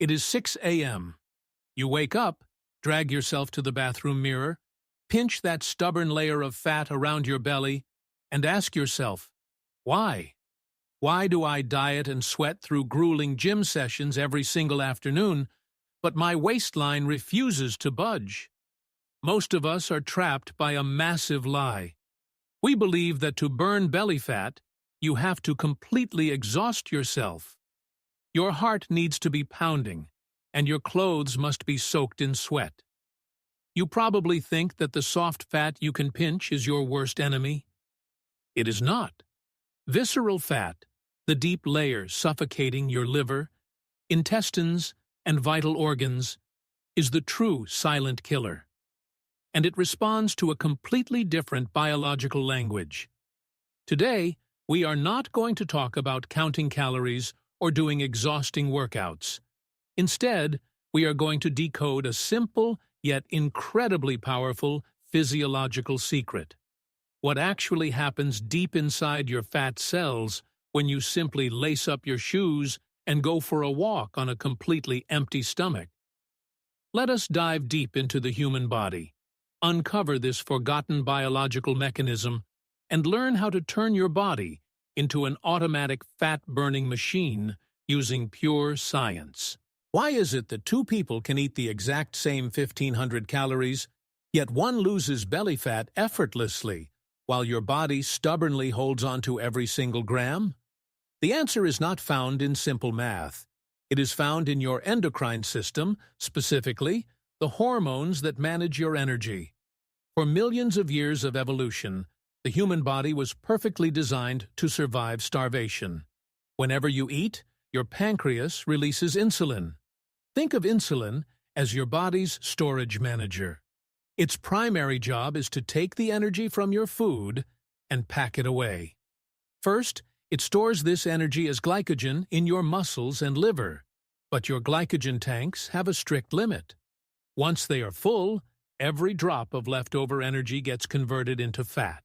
It is 6 a.m. You wake up, drag yourself to the bathroom mirror, pinch that stubborn layer of fat around your belly, and ask yourself, why? Why do I diet and sweat through grueling gym sessions every single afternoon, but my waistline refuses to budge? Most of us are trapped by a massive lie. We believe that to burn belly fat, you have to completely exhaust yourself. Your heart needs to be pounding, and your clothes must be soaked in sweat. You probably think that the soft fat you can pinch is your worst enemy. It is not. Visceral fat, the deep layer suffocating your liver, intestines, and vital organs, is the true silent killer. And it responds to a completely different biological language. Today, we are not going to talk about counting calories or doing exhausting workouts. Instead, we are going to decode a simple yet incredibly powerful physiological secret. What actually happens deep inside your fat cells when you simply lace up your shoes and go for a walk on a completely empty stomach. Let us dive deep into the human body, uncover this forgotten biological mechanism, and learn how to turn your body into an automatic fat-burning machine using pure science. Why is it that two people can eat the exact same 1,500 calories, yet one loses belly fat effortlessly, while your body stubbornly holds on to every single gram? The answer is not found in simple math. It is found in your endocrine system, specifically the hormones that manage your energy. For millions of years of evolution, the human body was perfectly designed to survive starvation. Whenever you eat, your pancreas releases insulin. Think of insulin as your body's storage manager. Its primary job is to take the energy from your food and pack it away. First, it stores this energy as glycogen in your muscles and liver, but your glycogen tanks have a strict limit. Once they are full, every drop of leftover energy gets converted into fat.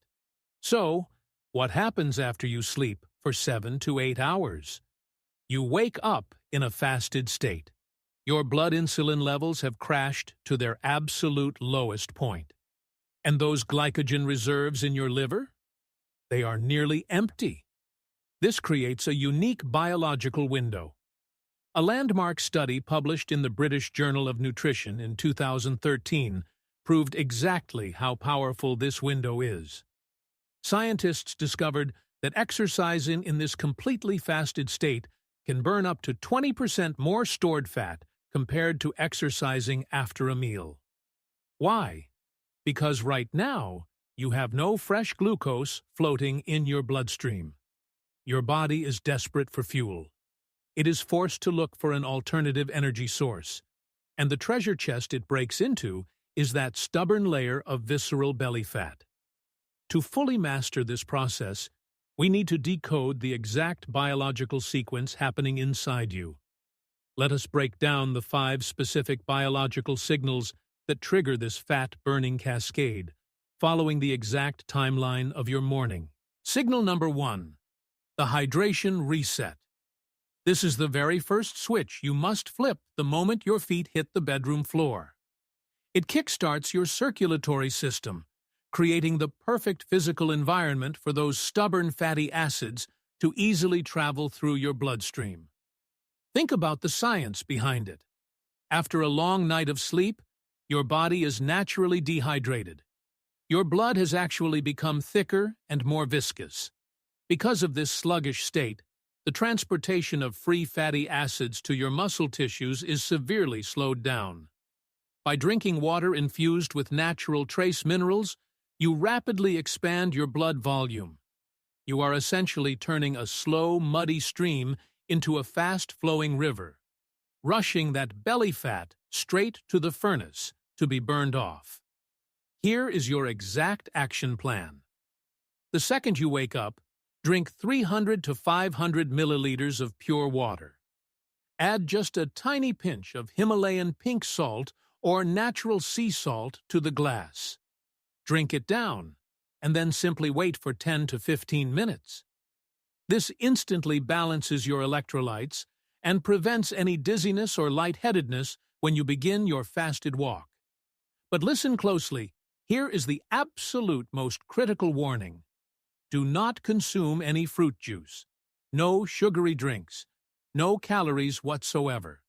So, what happens after you sleep for 7 to 8 hours? You wake up in a fasted state. Your blood insulin levels have crashed to their absolute lowest point. And those glycogen reserves in your liver? They are nearly empty. This creates a unique biological window. A landmark study published in the British Journal of Nutrition in 2013 proved exactly how powerful this window is. Scientists discovered that exercising in this completely fasted state can burn up to 20% more stored fat compared to exercising after a meal. Why? Because right now, you have no fresh glucose floating in your bloodstream. Your body is desperate for fuel. It is forced to look for an alternative energy source, and the treasure chest it breaks into is that stubborn layer of visceral belly fat. To fully master this process, we need to decode the exact biological sequence happening inside you. Let us break down the 5 specific biological signals that trigger this fat-burning cascade, following the exact timeline of your morning. Signal number 1. The hydration reset. This is the very first switch you must flip the moment your feet hit the bedroom floor. It kickstarts your circulatory system, creating the perfect physical environment for those stubborn fatty acids to easily travel through your bloodstream. Think about the science behind it. After a long night of sleep, your body is naturally dehydrated. Your blood has actually become thicker and more viscous. Because of this sluggish state, the transportation of free fatty acids to your muscle tissues is severely slowed down. By drinking water infused with natural trace minerals, you rapidly expand your blood volume. You are essentially turning a slow, muddy stream into a fast-flowing river, rushing that belly fat straight to the furnace to be burned off. Here is your exact action plan. The second you wake up, drink 300 to 500 milliliters of pure water. Add just a tiny pinch of Himalayan pink salt or natural sea salt to the glass. Drink it down, and then simply wait for 10 to 15 minutes. This instantly balances your electrolytes and prevents any dizziness or lightheadedness when you begin your fasted walk. But listen closely. Here is the absolute most critical warning. Do not consume any fruit juice. No sugary drinks. No calories whatsoever.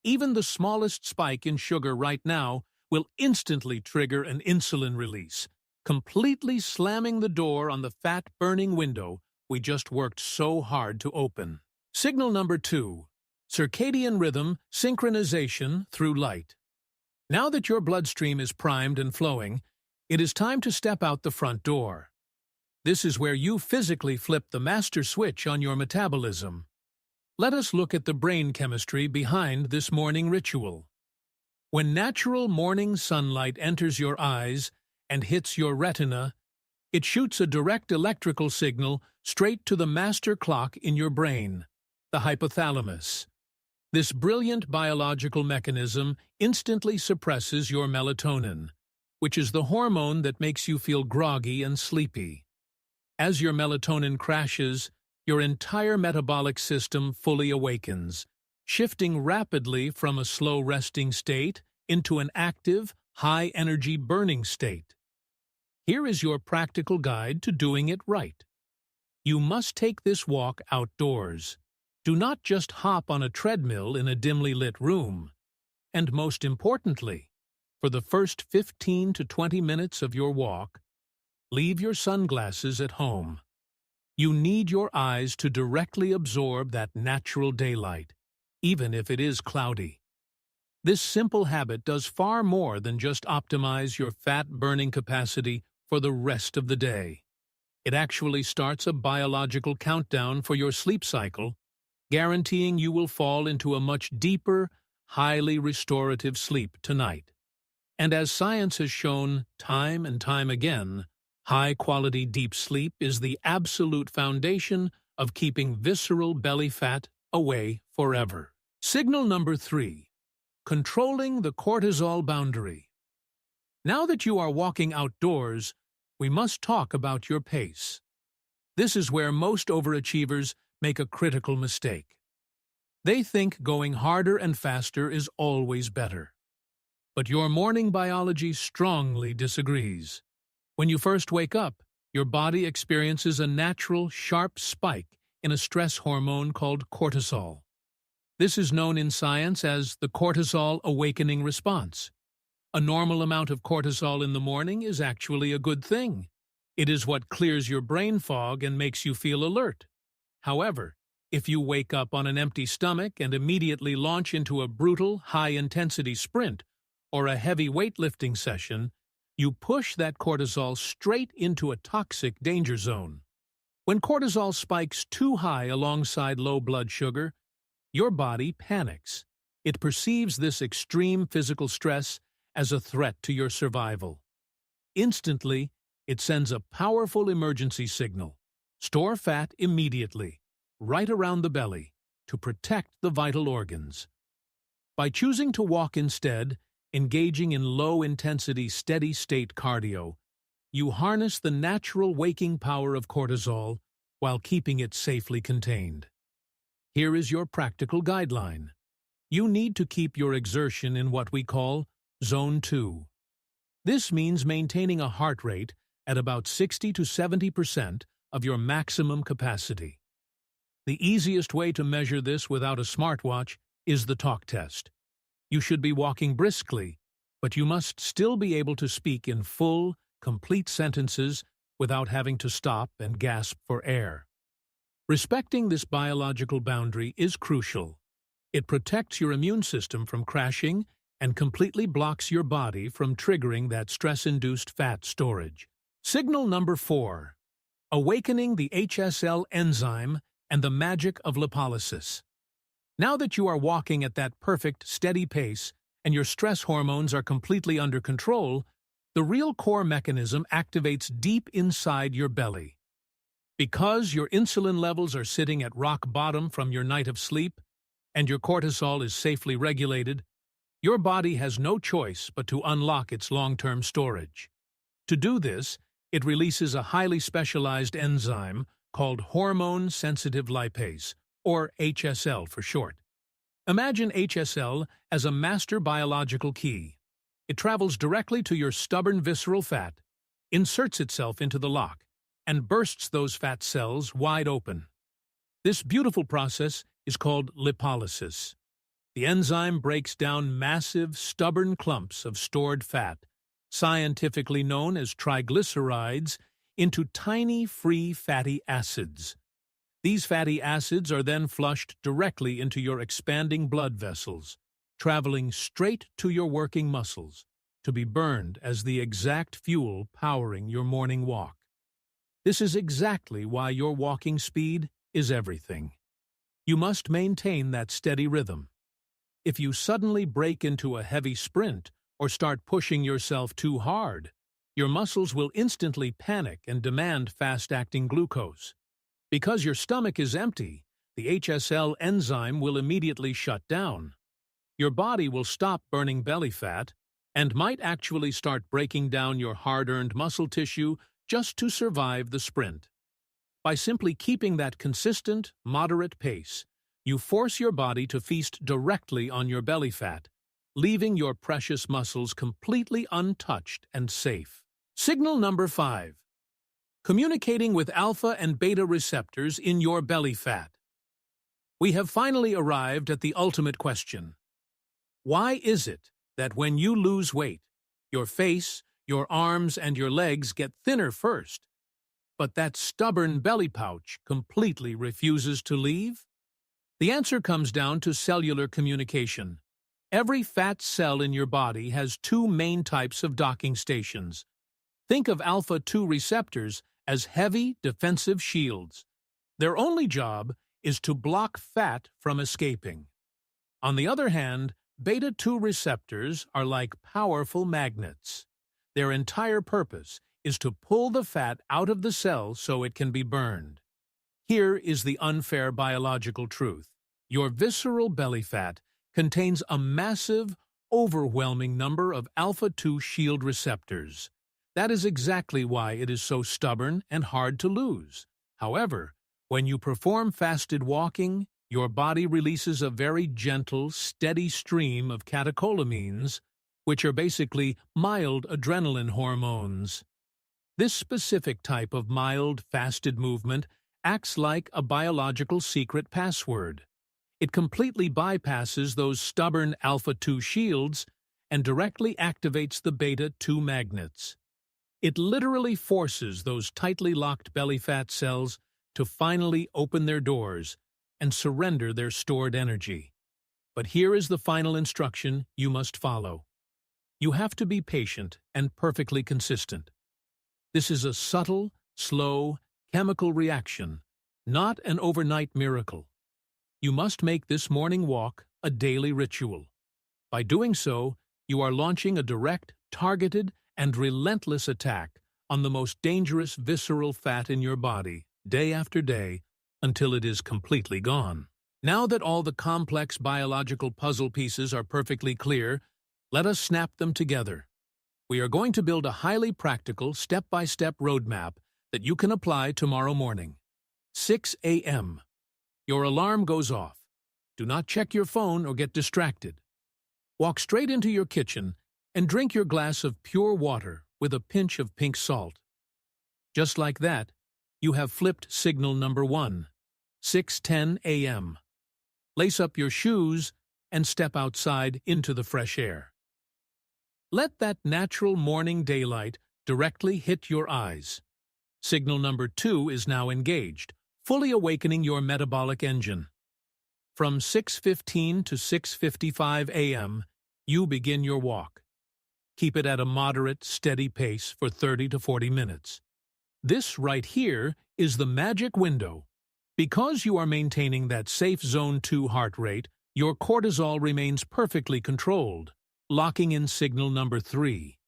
Even the smallest spike in sugar right now will instantly trigger an insulin release, completely slamming the door on the fat-burning window we just worked so hard to open. Signal number 2. Circadian rhythm synchronization through light. Now that your bloodstream is primed and flowing, it is time to step out the front door. This is where you physically flip the master switch on your metabolism. Let us look at the brain chemistry behind this morning ritual. When natural morning sunlight enters your eyes and hits your retina, it shoots a direct electrical signal straight to the master clock in your brain, the hypothalamus. This brilliant biological mechanism instantly suppresses your melatonin, which is the hormone that makes you feel groggy and sleepy. As your melatonin crashes, your entire metabolic system fully awakens, shifting rapidly from a slow resting state into an active, high-energy burning state. Here is your practical guide to doing it right. You must take this walk outdoors. Do not just hop on a treadmill in a dimly lit room. And most importantly, for the first 15 to 20 minutes of your walk, leave your sunglasses at home. You need your eyes to directly absorb that natural daylight, even if it is cloudy. This simple habit does far more than just optimize your fat-burning capacity for the rest of the day. It actually starts a biological countdown for your sleep cycle, guaranteeing you will fall into a much deeper, highly restorative sleep tonight. And as science has shown time and time again, high-quality deep sleep is the absolute foundation of keeping visceral belly fat away forever. Signal number 3. Controlling the cortisol boundary. Now that you are walking outdoors, we must talk about your pace. This is where most overachievers make a critical mistake. They think going harder and faster is always better. But your morning biology strongly disagrees. When you first wake up, your body experiences a natural, sharp spike in a stress hormone called cortisol. This is known in science as the cortisol awakening response. A normal amount of cortisol in the morning is actually a good thing. It is what clears your brain fog and makes you feel alert. However, if you wake up on an empty stomach and immediately launch into a brutal, high-intensity sprint or a heavy weightlifting session, you push that cortisol straight into a toxic danger zone. When cortisol spikes too high alongside low blood sugar, your body panics. It perceives this extreme physical stress as a threat to your survival. Instantly, it sends a powerful emergency signal. Store fat immediately, right around the belly, to protect the vital organs. By choosing to walk instead, engaging in low-intensity, steady-state cardio, you harness the natural waking power of cortisol while keeping it safely contained. Here is your practical guideline. You need to keep your exertion in what we call Zone 2. This means maintaining a heart rate at about 60 to 70% of your maximum capacity. The easiest way to measure this without a smartwatch is the talk test. You should be walking briskly, but you must still be able to speak in full, complete sentences without having to stop and gasp for air. Respecting this biological boundary is crucial. It protects your immune system from crashing and completely blocks your body from triggering that stress-induced fat storage. Signal number 4. Awakening the HSL enzyme and the magic of lipolysis. Now that you are walking at that perfect, steady pace and your stress hormones are completely under control, the real core mechanism activates deep inside your belly. Because your insulin levels are sitting at rock bottom from your night of sleep and your cortisol is safely regulated, your body has no choice but to unlock its long-term storage. To do this, it releases a highly specialized enzyme called hormone-sensitive lipase, or HSL for short. Imagine HSL as a master biological key. It travels directly to your stubborn visceral fat, inserts itself into the lock, and bursts those fat cells wide open. This beautiful process is called lipolysis. The enzyme breaks down massive, stubborn clumps of stored fat, scientifically known as triglycerides, into tiny, free fatty acids. These fatty acids are then flushed directly into your expanding blood vessels, traveling straight to your working muscles, to be burned as the exact fuel powering your morning walk. This is exactly why your walking speed is everything. You must maintain that steady rhythm. If you suddenly break into a heavy sprint or start pushing yourself too hard, your muscles will instantly panic and demand fast-acting glucose. Because your stomach is empty, the HSL enzyme will immediately shut down. Your body will stop burning belly fat and might actually start breaking down your hard-earned muscle tissue just to survive the sprint. By simply keeping that consistent, moderate pace, you force your body to feast directly on your belly fat, leaving your precious muscles completely untouched and safe. Signal number 5. Communicating with alpha and beta receptors in your belly fat. We have finally arrived at the ultimate question. Why is it that when you lose weight, your face, your arms, and your legs get thinner first, but that stubborn belly pouch completely refuses to leave? The answer comes down to cellular communication. Every fat cell in your body has two main types of docking stations. Think of alpha-2 receptors as heavy defensive shields. Their only job is to block fat from escaping. On the other hand, beta-2 receptors are like powerful magnets. Their entire purpose is to pull the fat out of the cell so it can be burned. Here is the unfair biological truth. Your visceral belly fat contains a massive, overwhelming number of alpha-2 shield receptors. That is exactly why it is so stubborn and hard to lose. However, when you perform fasted walking, your body releases a very gentle, steady stream of catecholamines, which are basically mild adrenaline hormones. This specific type of mild, fasted movement acts like a biological secret password. It completely bypasses those stubborn alpha-2 shields and directly activates the beta-2 magnets. It literally forces those tightly locked belly fat cells to finally open their doors and surrender their stored energy. But here is the final instruction you must follow. You have to be patient and perfectly consistent. This is a subtle, slow, chemical reaction, not an overnight miracle. You must make this morning walk a daily ritual. By doing so, you are launching a direct, targeted, and relentless attack on the most dangerous visceral fat in your body, day after day, until it is completely gone. Now that all the complex biological puzzle pieces are perfectly clear, let us snap them together. We are going to build a highly practical, step-by-step roadmap that you can apply tomorrow morning. 6 a.m. Your alarm goes off. Do not check your phone or get distracted. Walk straight into your kitchen and drink your glass of pure water with a pinch of pink salt. Just like that, you have flipped signal number 1, 6:10 a.m. Lace up your shoes and step outside into the fresh air. Let that natural morning daylight directly hit your eyes. Signal number 2 is now engaged, fully awakening your metabolic engine. From 6:15 to 6:55 a.m., you begin your walk. Keep it at a moderate, steady pace for 30 to 40 minutes. This right here is the magic window. Because you are maintaining that safe zone 2 heart rate, your cortisol remains perfectly controlled, locking in signal number 3.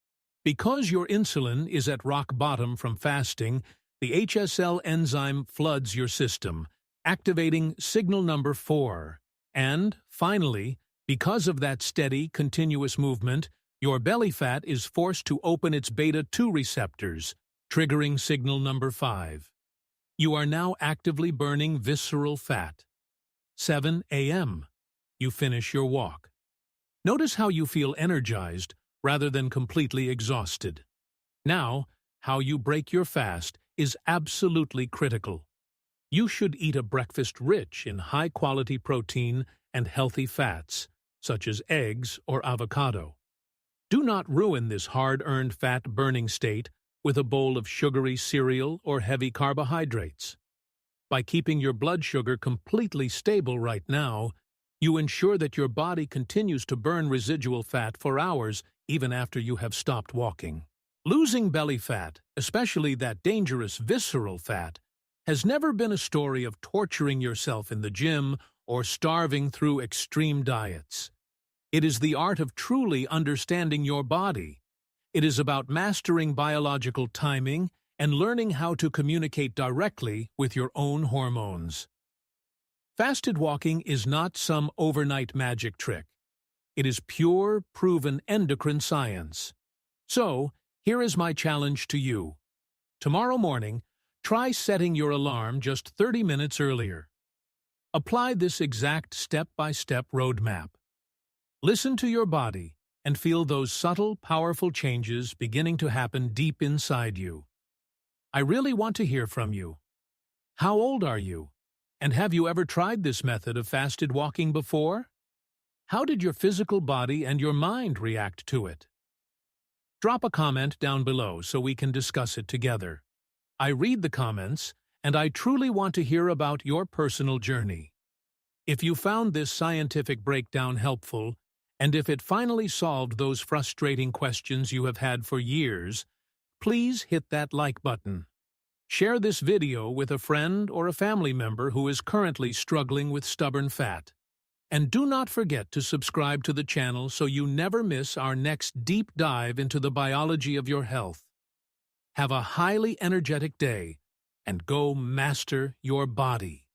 Because your insulin is at rock bottom from fasting, the HSL enzyme floods your system, activating signal number 4. And, finally, because of that steady, continuous movement, your belly fat is forced to open its beta-2 receptors, triggering signal number 5. You are now actively burning visceral fat. 7 a.m., you finish your walk. Notice how you feel energized rather than completely exhausted. Now, how you break your fast is absolutely critical. You should eat a breakfast rich in high-quality protein and healthy fats, such as eggs or avocado. Do not ruin this hard-earned fat-burning state with a bowl of sugary cereal or heavy carbohydrates. By keeping your blood sugar completely stable right now, you ensure that your body continues to burn residual fat for hours even after you have stopped walking. Losing belly fat, especially that dangerous visceral fat, has never been a story of torturing yourself in the gym or starving through extreme diets. It is the art of truly understanding your body. It is about mastering biological timing and learning how to communicate directly with your own hormones. Fasted walking is not some overnight magic trick. It is pure, proven endocrine science. So, here is my challenge to you. Tomorrow morning, try setting your alarm just 30 minutes earlier. Apply this exact step-by-step roadmap. Listen to your body and feel those subtle, powerful changes beginning to happen deep inside you. I really want to hear from you. How old are you? And have you ever tried this method of fasted walking before? How did your physical body and your mind react to it? Drop a comment down below so we can discuss it together. I read the comments, and I truly want to hear about your personal journey. If you found this scientific breakdown helpful, and if it finally solved those frustrating questions you have had for years, please hit that like button. Share this video with a friend or a family member who is currently struggling with stubborn fat. And do not forget to subscribe to the channel so you never miss our next deep dive into the biology of your health. Have a highly energetic day, and go master your body.